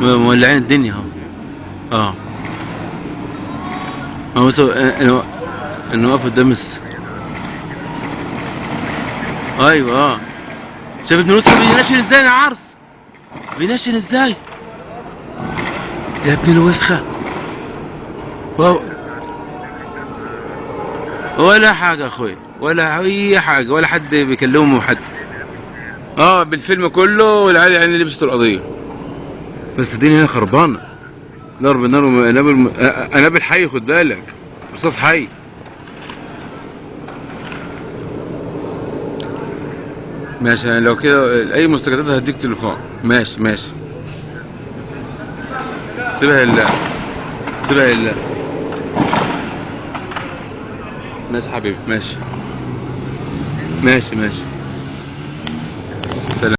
مولعين الدنيا اهو. اه هو انا واقف قدام ايوه شايف ابن لطفي بينشن ازاي العرس؟ بينشن ازاي يا ابن الوسخه؟ واو. ولا حاجه يا اخويا، ولا اي حاجه، ولا حد بيكلمهم حد. بالفيلم كله والعيال يعني لبست القضيه. بس الدنيا هنا خربانه، ضرب نار قنابل حي، خد بالك، رصاص حي. ماشي، يعني لو كده اي مستجدات هديك تليفون. ماشي ماشي. سيبها لله، سيبها لله. ماشي حبيبي، ماشي ماشي ماشي. سلام.